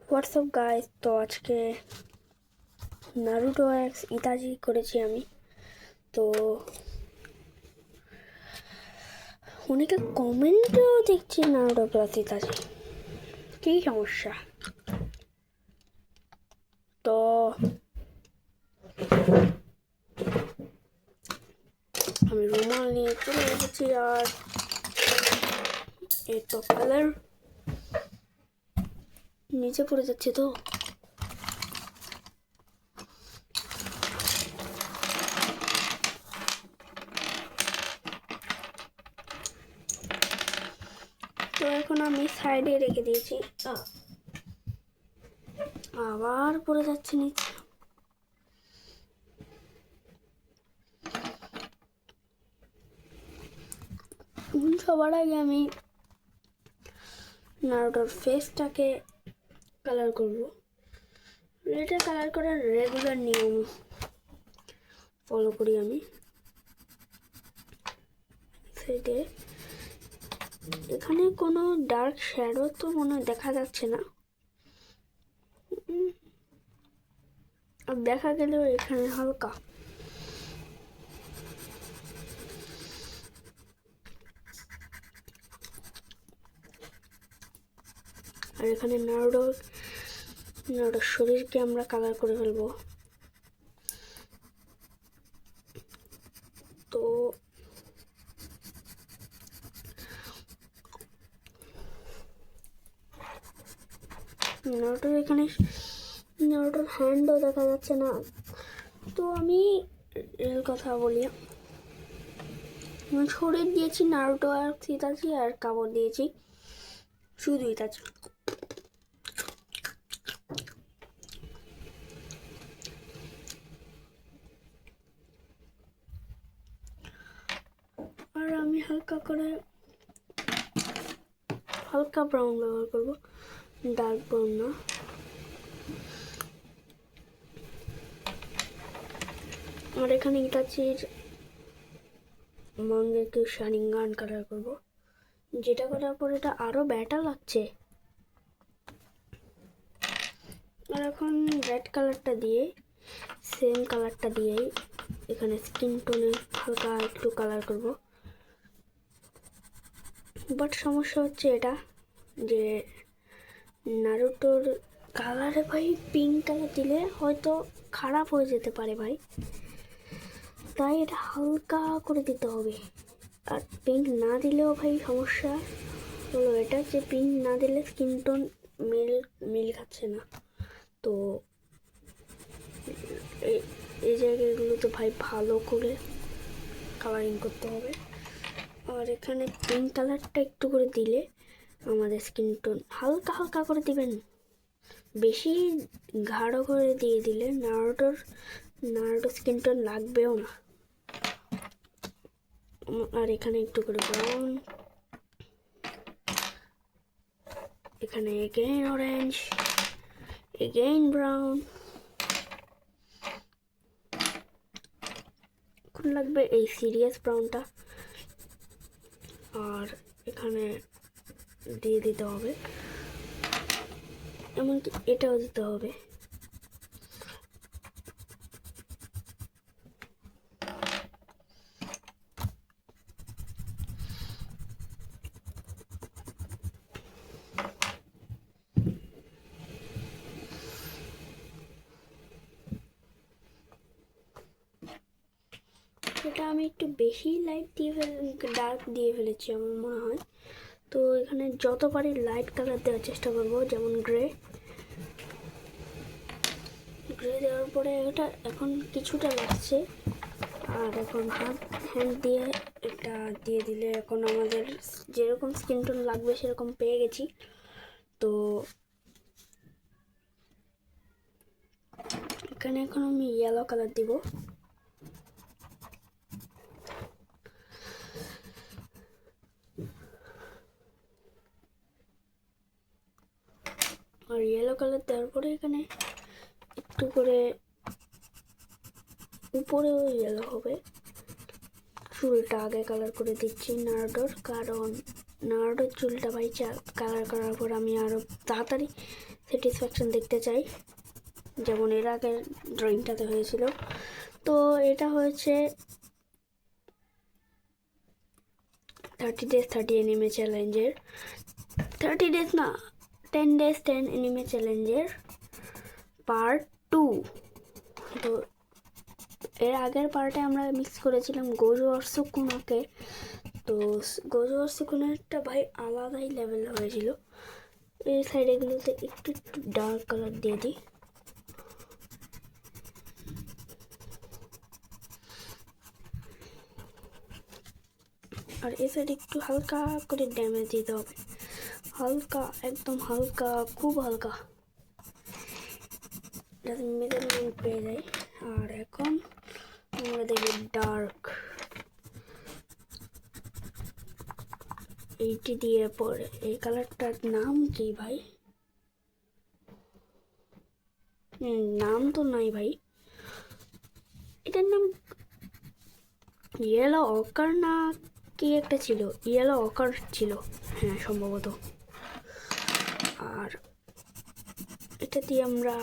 WhatsApp guys, তো আজকে Naruto x ইতাজি করেছি আমি। তো অনেকে কমেন্টও দেখছি নারুটো প্লাস ইতাজি, কী সমস্যা? তো আমি রুমাল নিয়ে চলে এসেছি, আর এই তো কালার নিচে পড়ে যাচ্ছে। তো তো এখন আমি সাইডে রেখে দিয়েছি, আবার পড়ে যাচ্ছে নিচে। সবার আগে আমি নারুটোর ফেসটাকে কালার করব। এটা কালার করার রেগুলার নিয়ম ফলো করি আমি। সেটা এখানে কোনো ডার্ক শ্যাডো তো মনে হয় দেখা যাচ্ছে না, আর দেখা গেলেও এখানে হালকা। আর এখানে নারুটোর শরীরকে আমরা কালার করে ফেলবো। তো নারুটোর এখানে নারুটোর হ্যান্ডও দেখা যাচ্ছে না। তো আমি রিয়েল কথা বলি, শরীর দিয়েছি নারুটো আর ইতাচি, আর কাপড় দিয়েছি শুধু ইতাচি। আর আমি হালকা ব্রাউন ব্যবহার করব, ডার্ক ব্রাউন না। আর এখানে ইতাচির মাঙ্গেকে শারিঙ্গান কালার করব, যেটা করার পর এটা আরো ব্যাটার লাগছে। আর এখন রেড কালারটা দিয়ে, সেম কালারটা দিয়েই এখানে স্কিন টোনে হালকা একটু কালার করব। বাট সমস্যা হচ্ছে এটা যে নারুটোর কালারে ভাই পিঙ্ক কালার দিলে হয়তো খারাপ হয়ে যেতে পারে ভাই, তাই এটা হালকা করে দিতে হবে। আর পিঙ্ক না দিলেও ভাই সমস্যা হলো এটা যে পিঙ্ক না দিলে স্কিন টোন মিল খাচ্ছে না। তো এই জায়গাগুলোতে ভাই ভালো করে কালারিং করতে হবে। আর এখানে পিঙ্ক কালারটা একটু করে দিলে আমাদের স্কিন টোন হালকা করে দিবেন, বেশি গাঢ় করে দিয়ে দিলে নারুটোর স্কিন টোন লাগবেও না। আর এখানে একটু করে ব্রাউন, এখানে এগেইন অরেঞ্জ, এগেইন ব্রাউন। এখন লাগবে এই সিরিয়াস ব্রাউনটা, আর এখানে দিয়ে দিতে হবে, এমনকি এটাও দিতে হবে। এটা আমি একটু বেশি লাইট দিয়ে ডার্ক দিয়ে ফেলেছি আমার মনে হয়। তো এখানে যত পারি লাইট কালার দেওয়ার চেষ্টা করব, যেমন গ্রে দেওয়ার পরে এটা এখন কিছুটা লাগছে। আর এখন হ্যান্ড দিয়ে এটা দিয়ে দিলে এখন আমাদের যেরকম স্কিন টোন লাগবে সেরকম পেয়ে গেছি। তো এখানে এখন আমি ইয়েলো কালার দিব। আর ইয়েলো কালার দেওয়ার পরে এখানে একটু করে উপরেও ইয়েলো হবে। চুলটা আগে কালার করে দিচ্ছি নারুটোর, কারণ নারুটোর চুলটা ভাই কালার করার পর আমি আরও তাড়াতাড়ি স্যাটিসফ্যাকশন দেখতে চাই, যেমন এর আগের ড্রয়িংটাতে হয়েছিল। তো এটা হয়েছে 30 days 30 অ্যানিমে চ্যালেঞ্জের, 30 days না 10 days 10 অ্যানিমে চ্যালেঞ্জের পার্ট 2। তো এর আগের পার্টে আমরা মিক্স করেছিলাম গোজো আর সুকুনাকে। তো গোজো আর সুকুনারটা ভাই আলাদাই লেভেল হয়েছিল। এই সাইডেগুলোতে একটু একটু ডার্ক কালার দিয়ে দিই। আর এই সাইডে একটু হালকা করে ড্যামেজ দিতে হবে, হালকা, একদম হালকা, খুব হালকা, যাতে মেজারমেন্ট পেয়ে যায়। আর এখন আমরা দেখি ডার্ক, এইটি দিয়ে পরে এই কালারটার নাম কি ভাই? নাম তো নাই ভাই, এটার নাম ইয়েলো অকার না কি একটা ছিল, ইয়েলো অকার ছিল হ্যাঁ সম্ভবত। আর এটা দিয়ে আমরা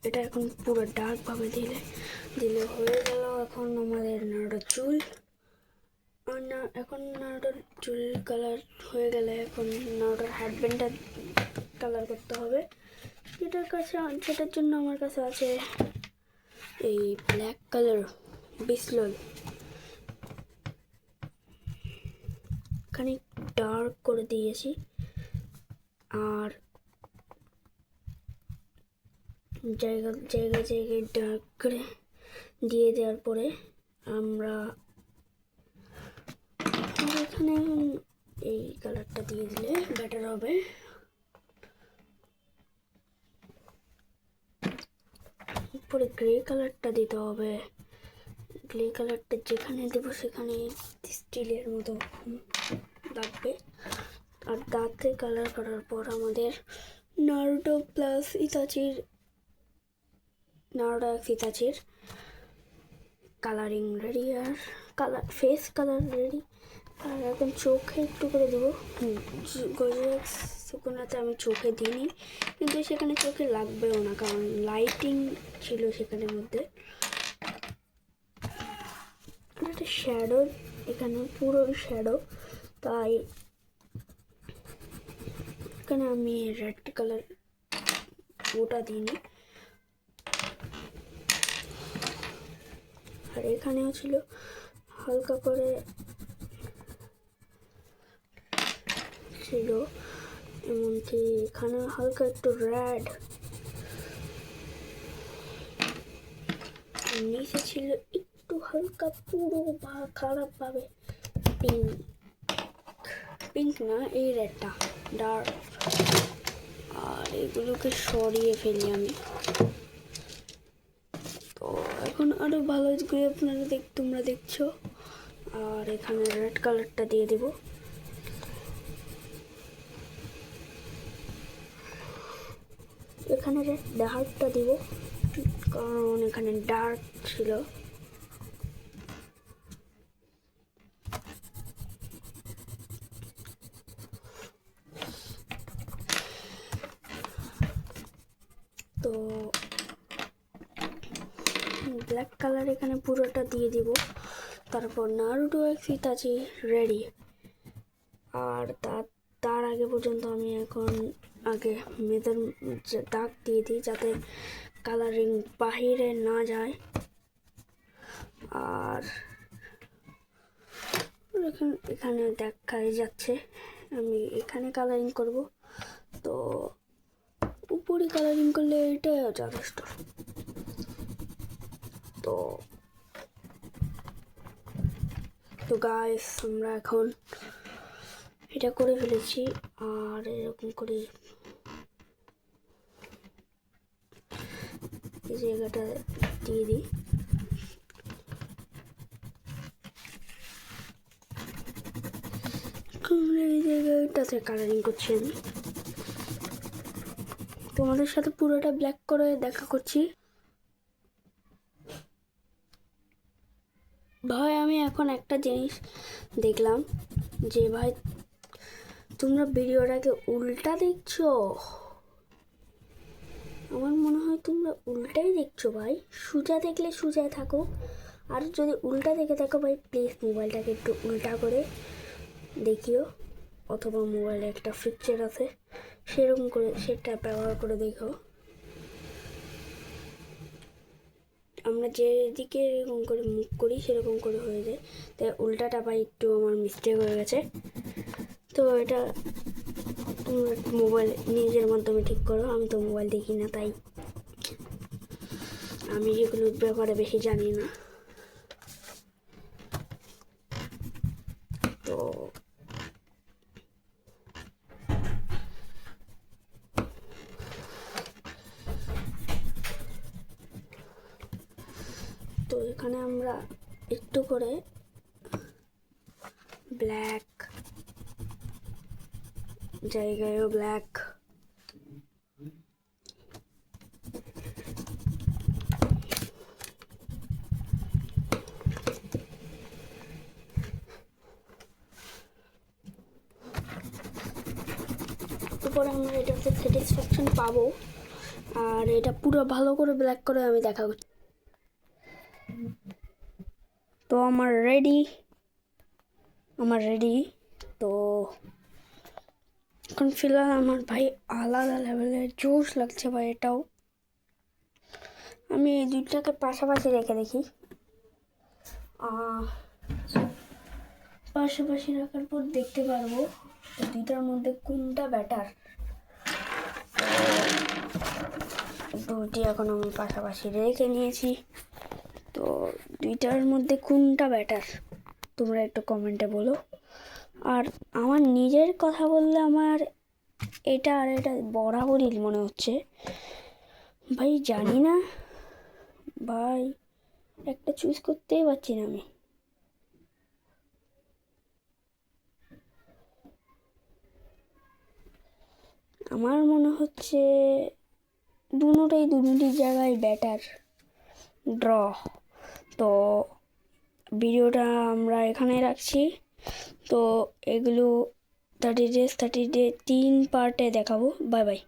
এটা এখন পুরো ডার্কভাবে দিলে হয়ে গেল এখন আমাদের নারুটোর চুল। আর না এখন নারুটোর চুল কালার হয়ে গেলে এখন নারুটোর হেডব্যান্ডটা কালার করতে হবে। সেটার জন্য আমার কাছে আছে এই ব্ল্যাক কালার বিসলল, খানিক ডার্ক করে দিয়েছি। আর জায়গায় ডার্ক করে দিয়ে দেওয়ার পরে আমরা এখানে এই কালারটা দিয়ে দিলে বেটার হবে। উপরে গ্রে কালারটা দিতে হবে, গ্রে কালারটা যেখানে দেবো সেখানে স্টিলের মতো লাগবে। আর দাঁতে কালার করার পর আমাদের নারুটো প্লাস ইতাচির কালারিং রেডি। আর ফেস কালার রেডি। আর এখন চোখে একটু করে দেবো। গোজো সুকুনাতে আমি চোখে দিইনি, কিন্তু সেখানে চোখে লাগবেও না, কারণ লাইটিং ছিল সেখানের মধ্যে। একটা শ্যাডো, এখানে পুরো শ্যাডো, তাই এখানে আমি রেড কালার ওটা দিইনি। আর এখানেও ছিল হালকা করে ছিল, এমনকি এখানে হালকা একটু রেড, নিচে ছিল একটু হালকা পুরো খারাপভাবে পিঙ্ক না, এই রেডটা ডার্ক। আর এগুলোকে সরিয়ে ফেলি আমি। তো এখন আরো ভালো করে তোমরা দেখছো। আর এখানে রেড কালারটা দিয়ে দেব। এখানে রেড ডার্কটা দিব, কারণ এখানে ডার্ক ছিল। তো ব্ল্যাক কালার এখানে পুরোটা দিয়ে দিব। তারপর নারুটো এক্স ইতাচি রেডি। আর তার আগে পর্যন্ত আমি এখন আগে মেয়েদের দাগ দিয়ে দিই, যাতে কালারিং বাহিরে না যায়। আর এখানে দেখা যাচ্ছে আমি এখানে কালারিং করব, তো উপরে কালারিং করলে এটাই যথেষ্ট। তো গাইস আমরা এখন এটা করে ফেলেছি। আর এরকম করে এই জায়গাটা দিয়ে দিই। এই জায়গাটাতে কালারিং করছি আমি, তোমাদের সাথে পুরোটা ব্ল্যাক করে দেখা করছি। ভাই আমি এখন একটা জিনিস দেখলাম যে ভাই তোমরা ভিডিওটাকে উল্টা দেখছো। আমার মনে হয় তোমরা উল্টাই দেখছো ভাই। সোজা দেখলে সোজায় থাকো, আর যদি উল্টা দেখে থাকো ভাই প্লিজ মোবাইলটাকে একটু উল্টা করে দেখিও, অথবা মোবাইলে একটা ফিচার আছে সেরকম করে সেটা ব্যবহার করে দেখো। আমরা যেদিকে এরকম করে মুখ করি সেরকম করে হয়ে যায়, তাই উল্টাটা ভাই একটু আমার মিস্টেক হয়ে গেছে। তো এটা তোমরা মোবাইল নিজের মাধ্যমে ঠিক করো। আমি তো মোবাইল দেখি না, তাই আমি এগুলোর ব্যাপারে বেশি জানি না। তো তো এখানে আমরা একটু করে ব্ল্যাক জায়গায়ও ব্ল্যাক, তারপরে আমরা এটাতে স্যাটিসফ্যাকশন পাবো। আর এটা পুরো ভালো করে ব্ল্যাক করে আমি দেখাবো। তো আমার রেডি। তো এখন ফিলহাল আমার ভাই আলাদা লেভেলের জোশ লাগছে ভাই। এটাও আমি এই দুইটাকে পাশাপাশি রেখে দেখি। পাশাপাশি রাখার পর দেখতে পারবো দুইটার মধ্যে কোনটা বেটার। দুইটি এখন আমি পাশাপাশি রেখে নিয়েছি। তো দুইটার মধ্যে কোনটা বেটার তোমরা একটু কমেন্টে বলো। আর আমার নিজের কথা বললে আমার এটা আর এটা বরাবরই মনে হচ্ছে ভাই। জানি না ভাই, একটা চুজ করতেই পারছি না আমি। আমার মনে হচ্ছে দুটি জায়গায় ব্যাটার ড্র। তো ভিডিওটা আমরা এখানে রাখছি। তো এগুলো 30 ডে 3 পার্টে দেখাবো। Bye bye.